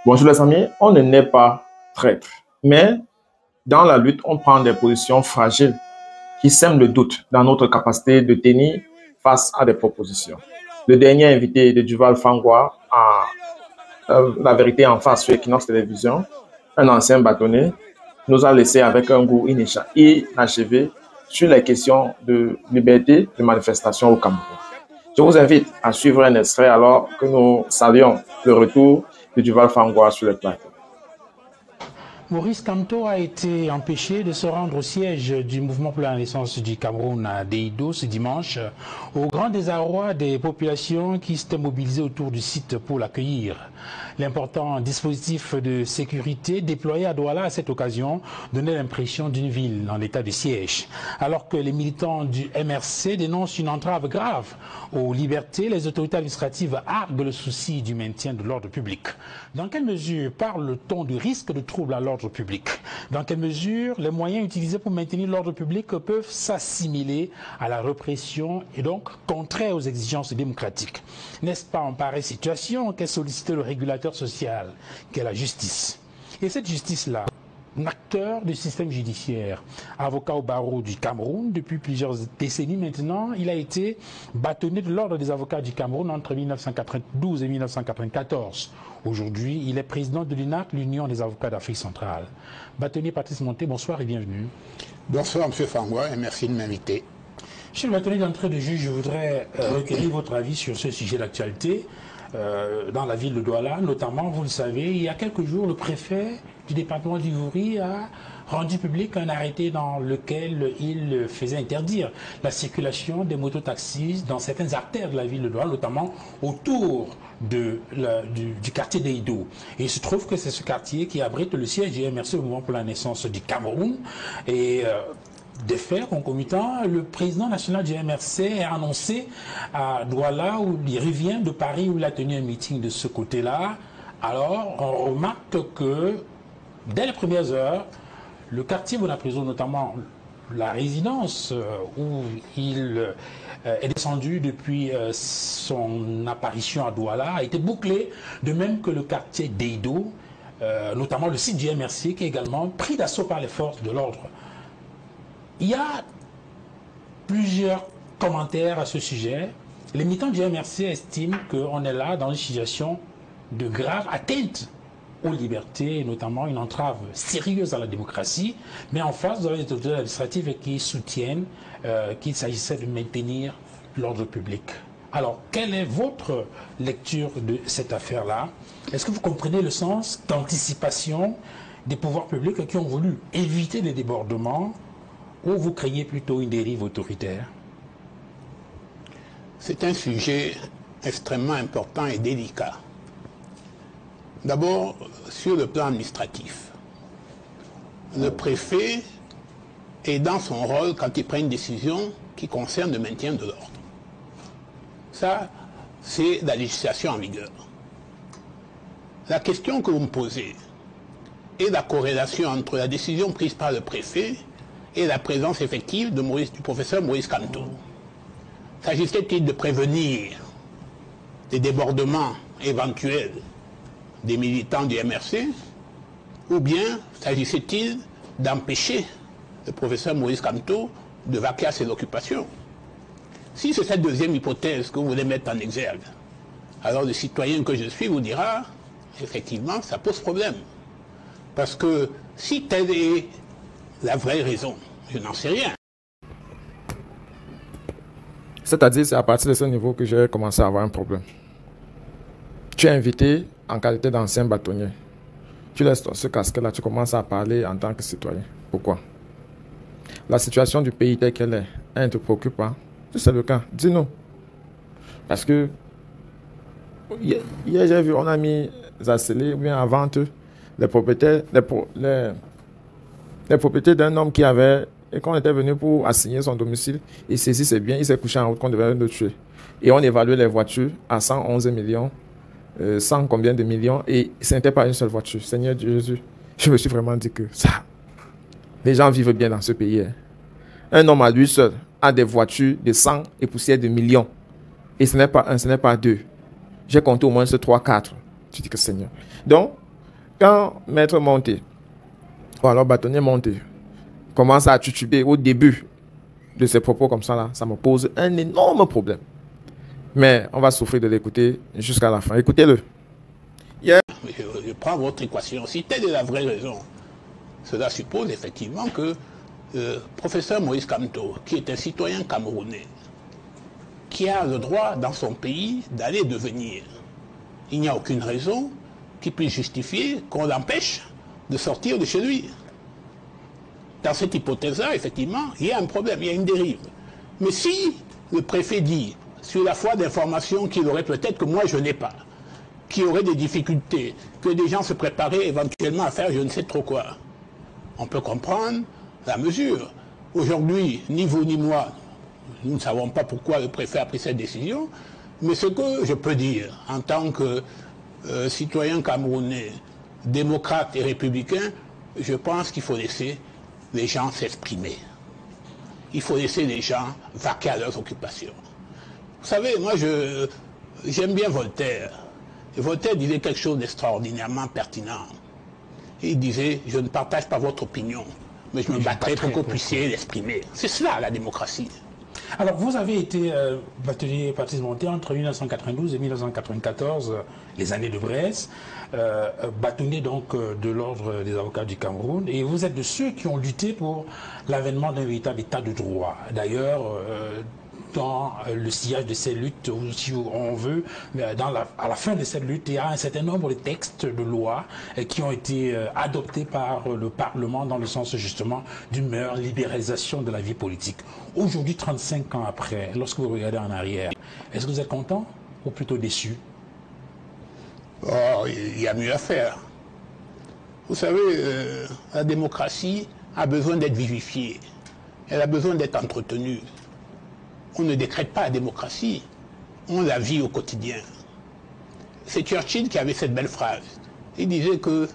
Bonjour les amis, on ne naît pas traître, mais dans la lutte, on prend des positions fragiles qui sèment le doute dans notre capacité de tenir face à des propositions. Le dernier invité de Duval Fangwa à La Vérité en face sur Equinox Télévision, un ancien bâtonnier, nous a laissé avec un goût inachevé sur les questions de liberté de manifestation au Cameroun. Je vous invite à suivre un extrait alors que nous saluons le retour de Duval Fangwa sur le plateau. Maurice Kamto a été empêché de se rendre au siège du mouvement pour la naissance du Cameroun à Deido ce dimanche, au grand désarroi des populations qui s'étaient mobilisées autour du site pour l'accueillir. L'important dispositif de sécurité déployé à Douala à cette occasion donnait l'impression d'une ville en état de siège. Alors que les militants du MRC dénoncent une entrave grave aux libertés, les autorités administratives arguent le souci du maintien de l'ordre public. Dans quelle mesure parle-t-on du risque de trouble à l'ordre public? Dans quelle mesure les moyens utilisés pour maintenir l'ordre public peuvent s'assimiler à la répression et donc contraire aux exigences démocratiques? N'est-ce pas en pareille situation qu'est sollicité le régulateur social, qu'est la justice? Et cette justice-là, un acteur du système judiciaire, avocat au barreau du Cameroun depuis plusieurs décennies maintenant, il a été bâtonnier de l'ordre des avocats du Cameroun entre 1992 et 1994. Aujourd'hui, il est président de l'UNAC, l'Union des avocats d'Afrique centrale. Bâtonnier Patrice Monté, bonsoir et bienvenue. Bonsoir M. Fangwa et merci de m'inviter. Monsieur le bâtonnier d'entrée de juge, je voudrais recueillir votre avis sur ce sujet d'actualité. Dans la ville de Douala, notamment, vous le savez, il y a quelques jours, le préfet du département d'Ivory a rendu public un arrêté dans lequel il faisait interdire la circulation des mototaxis dans certaines artères de la ville de Douala, notamment autour du quartier d'Eido. Et il se trouve que c'est ce quartier qui abrite le siège du MRC au mouvement pour la naissance du Cameroun. Et des faits concomitants, le président national du MRC a annoncé à Douala, où il revient de Paris, où il a tenu un meeting de ce côté-là. Alors, on remarque que dès les premières heures, le quartier Bonaprison, notamment la résidence où il est descendu depuis son apparition à Douala, a été bouclé, de même que le quartier d'Eido, notamment le site du MRC, qui est également pris d'assaut par les forces de l'ordre. Il y a plusieurs commentaires à ce sujet. Les militants du MRC estiment qu'on est là dans une situation de grave atteinte aux libertés, et notamment une entrave sérieuse à la démocratie. Mais en face, vous avez les autorités administratives qui soutiennent qu'il s'agissait de maintenir l'ordre public. Alors, quelle est votre lecture de cette affaire-là? Est-ce que vous comprenez le sens d'anticipation des pouvoirs publics qui ont voulu éviter les débordements, ou vous craignez plutôt une dérive autoritaire? C'est un sujet extrêmement important et délicat. D'abord, sur le plan administratif, le préfet est dans son rôle quand il prend une décision qui concerne le maintien de l'ordre. Ça, c'est la législation en vigueur. La question que vous me posez est la corrélation entre la décision prise par le préfet et la présence effective du professeur Maurice Kamto. S'agissait-il de prévenir des débordements éventuels des militants du MRC, ou bien s'agissait-il d'empêcher le professeur Maurice Kamto de vaquer à ses occupations? Si c'est cette deuxième hypothèse que vous voulez mettre en exergue, alors le citoyen que je suis vous dira, effectivement, ça pose problème. Parce que si telle est la vraie raison, je n'en sais rien. C'est-à-dire, c'est à partir de ce niveau que j'ai commencé à avoir un problème. Tu es invité en qualité d'ancien bâtonnier. Tu laisses ce casque-là, tu commences à parler en tant que citoyen. Pourquoi? La situation du pays telle qu'elle est, elle ne te préoccupe pas? Si c'est le cas, dis-nous. Parce que, hier j'ai vu, on a mis à sceller, ou bien à vente, les propriétés d'un homme qui avait, et qu'on était venu pour assigner son domicile, il saisit ses biens, il s'est couché en route qu'on devait le tuer. Et on évaluait les voitures à 111 millions, 100 combien de millions, et ce n'était pas une seule voiture. Seigneur Jésus, je me suis vraiment dit que ça, les gens vivent bien dans ce pays. Hein. Un homme à lui seul a des voitures de 100 et poussières de millions. Et ce n'est pas un, ce n'est pas deux. J'ai compté au moins ce 3, 4. Tu dis que Seigneur. Donc, Quand Maître Monté, ou alors Bâtonnier Monté, commence à tituber au début de ses propos comme ça, là, ça me pose un énorme problème. Mais on va souffrir de l'écouter jusqu'à la fin. Écoutez-le. Je prends votre équation. Si telle est la vraie raison, cela suppose effectivement que professeur Moïse Kamto, qui est un citoyen camerounais, qui a le droit dans son pays d'aller et de venir, il n'y a aucune raison qui puisse justifier qu'on l'empêche de sortir de chez lui. Dans cette hypothèse-là, effectivement, il y a un problème, il y a une dérive. Mais si le préfet dit, sur la foi d'informations qu'il aurait peut-être que moi je n'ai pas, qu'il y aurait des difficultés, que des gens se préparaient éventuellement à faire je ne sais trop quoi, on peut comprendre la mesure. Aujourd'hui, ni vous ni moi, nous ne savons pas pourquoi le préfet a pris cette décision, mais ce que je peux dire en tant que citoyen camerounais, démocrate et républicain, je pense qu'il faut laisser les gens s'exprimer. Il faut laisser les gens vaquer à leurs occupations. Vous savez, moi j'aime bien Voltaire. Et Voltaire disait quelque chose d'extraordinairement pertinent. Il disait, je ne partage pas votre opinion, mais je me battrai pour que vous puissiez l'exprimer. C'est cela la démocratie. Alors, vous avez été bâtonnier Patrice Monté entre 1992 et 1994, les années de Brest, bâtonnier donc de l'ordre des avocats du Cameroun, et vous êtes de ceux qui ont lutté pour l'avènement d'un véritable état de droit. D'ailleurs, dans le sillage de ces luttes, ou si on veut, à la fin de cette lutte, il y a un certain nombre de textes de loi qui ont été adoptés par le Parlement dans le sens justement d'une meilleure libéralisation de la vie politique. Aujourd'hui, 35 ans après, lorsque vous regardez en arrière, est-ce que vous êtes content ou plutôt déçu? Oh, il y a mieux à faire. Vous savez, la démocratie a besoin d'être vivifiée. Elle a besoin d'être entretenue. On ne décrète pas la démocratie, on la vit au quotidien. C'est Churchill qui avait cette belle phrase. Il disait que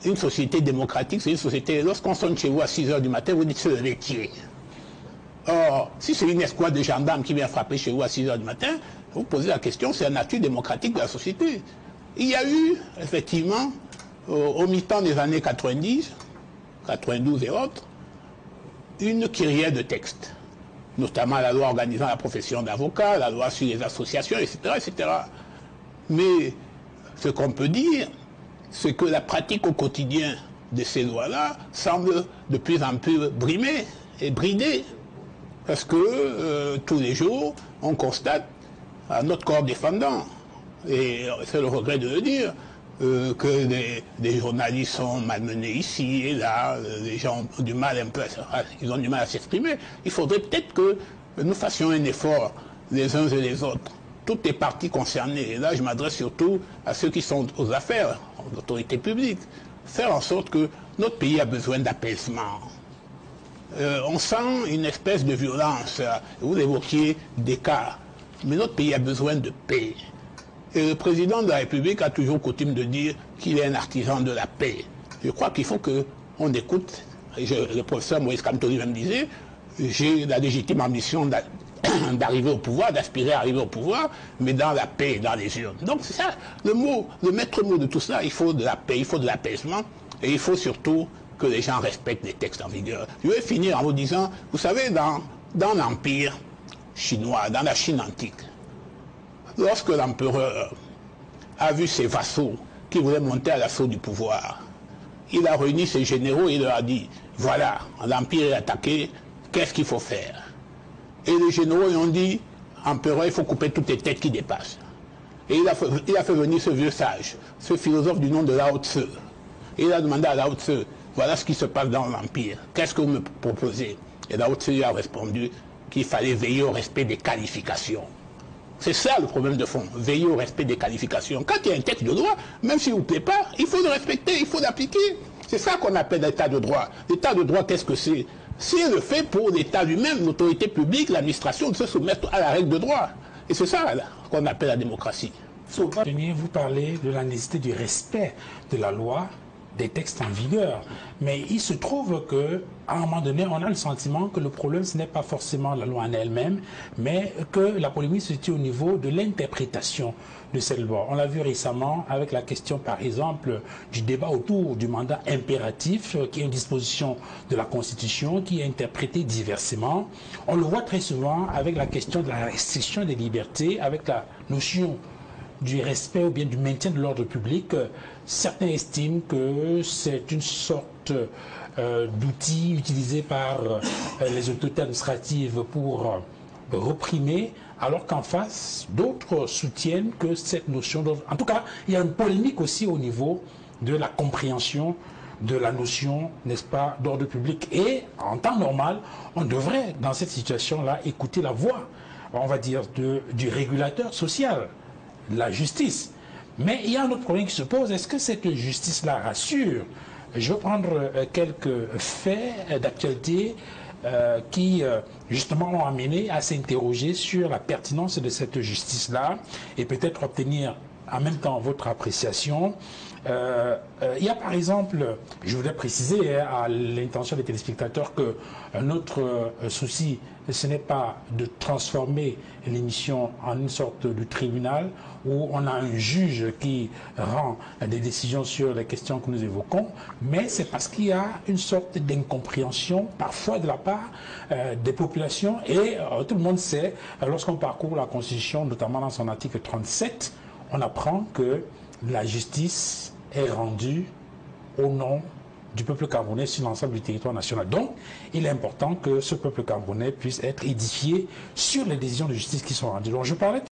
une société démocratique, c'est une société, lorsqu'on sonne chez vous à 6 h du matin, vous dites c'est le laitier. Or, si c'est une escouade de gendarmes qui vient frapper chez vous à 6 h du matin, vous posez la question, c'est la nature démocratique de la société. Il y a eu, effectivement, au mi-temps des années 90, 92 et autres, une kyrielle de textes, notamment la loi organisant la profession d'avocat, la loi sur les associations, etc., etc. Mais ce qu'on peut dire, c'est que la pratique au quotidien de ces lois-là semble de plus en plus brimée et bridée. Parce que tous les jours, on constate à notre corps défendant, et c'est le regret de le dire, que des journalistes sont malmenés ici et là, les gens ont du mal un peu, ils ont du mal à s'exprimer. Il faudrait peut-être que nous fassions un effort les uns et les autres, toutes les parties concernées, et là je m'adresse surtout à ceux qui sont aux affaires, aux autorités publiques, faire en sorte que notre pays a besoin d'apaisement. On sent une espèce de violence, vous évoquiez des cas, mais notre pays a besoin de paix. Et le président de la République a toujours coutume de dire qu'il est un artisan de la paix. Je crois qu'il faut qu'on écoute, le professeur Moïse Kamto lui-même disait, j'ai la légitime ambition d'arriver au pouvoir, d'aspirer à arriver au pouvoir, mais dans la paix, dans les urnes. Donc c'est ça, le maître mot de tout cela, il faut de la paix, il faut de l'apaisement, et il faut surtout que les gens respectent les textes en vigueur. Je vais finir en vous disant, vous savez, dans l'Empire chinois, dans la Chine antique, lorsque l'empereur a vu ses vassaux qui voulaient monter à l'assaut du pouvoir, il a réuni ses généraux et il leur a dit, voilà, l'Empire est attaqué, qu'est-ce qu'il faut faire? Et les généraux lui ont dit, empereur, il faut couper toutes les têtes qui dépassent. Et il a fait venir ce vieux sage, ce philosophe du nom de Lao Tse. Et il a demandé à Lao Tse, voilà ce qui se passe dans l'Empire, qu'est-ce que vous me proposez? Et Lao Tse lui a répondu qu'il fallait veiller au respect des qualifications. C'est ça le problème de fond, veiller au respect des qualifications. Quand il y a un texte de loi, même s'il ne vous plaît pas, il faut le respecter, il faut l'appliquer. C'est ça qu'on appelle l'état de droit. L'état de droit, qu'est-ce que c'est? C'est le fait pour l'État lui-même, l'autorité publique, l'administration, de se soumettre à la règle de droit. Et c'est ça qu'on appelle la démocratie. Vous parlez de la nécessité du respect de la loi des textes en vigueur. Mais il se trouve qu'à un moment donné, on a le sentiment que le problème, ce n'est pas forcément la loi en elle-même, mais que la polémique se situe au niveau de l'interprétation de cette loi. On l'a vu récemment avec la question, par exemple, du débat autour du mandat impératif, qui est une disposition de la Constitution, qui est interprétée diversement. On le voit très souvent avec la question de la restriction des libertés, avec la notion du respect ou bien du maintien de l'ordre public. Certains estiment que c'est une sorte d'outil utilisé par les autorités administratives pour reprimer, alors qu'en face, d'autres soutiennent que cette notion... En tout cas, il y a une polémique aussi au niveau de la compréhension de la notion, n'est-ce pas, d'ordre public. Et en temps normal, on devrait, dans cette situation-là, écouter la voix, on va dire, du régulateur social, la justice. Mais il y a un autre problème qui se pose. Est-ce que cette justice-là rassure? Je vais prendre quelques faits d'actualité qui, justement, ont amené à s'interroger sur la pertinence de cette justice-là et peut-être obtenir en même temps votre appréciation. Il y a par exemple, je voudrais préciser à l'intention des téléspectateurs que notre souci, ce n'est pas de transformer l'émission en une sorte de tribunal où on a un juge qui rend des décisions sur les questions que nous évoquons, mais c'est parce qu'il y a une sorte d'incompréhension parfois de la part des populations et tout le monde sait, lorsqu'on parcourt la Constitution, notamment dans son article 37, on apprend que la justice est rendue au nom du peuple camerounais sur l'ensemble du territoire national. Donc, il est important que ce peuple camerounais puisse être édifié sur les décisions de justice qui sont rendues. Donc, je parlais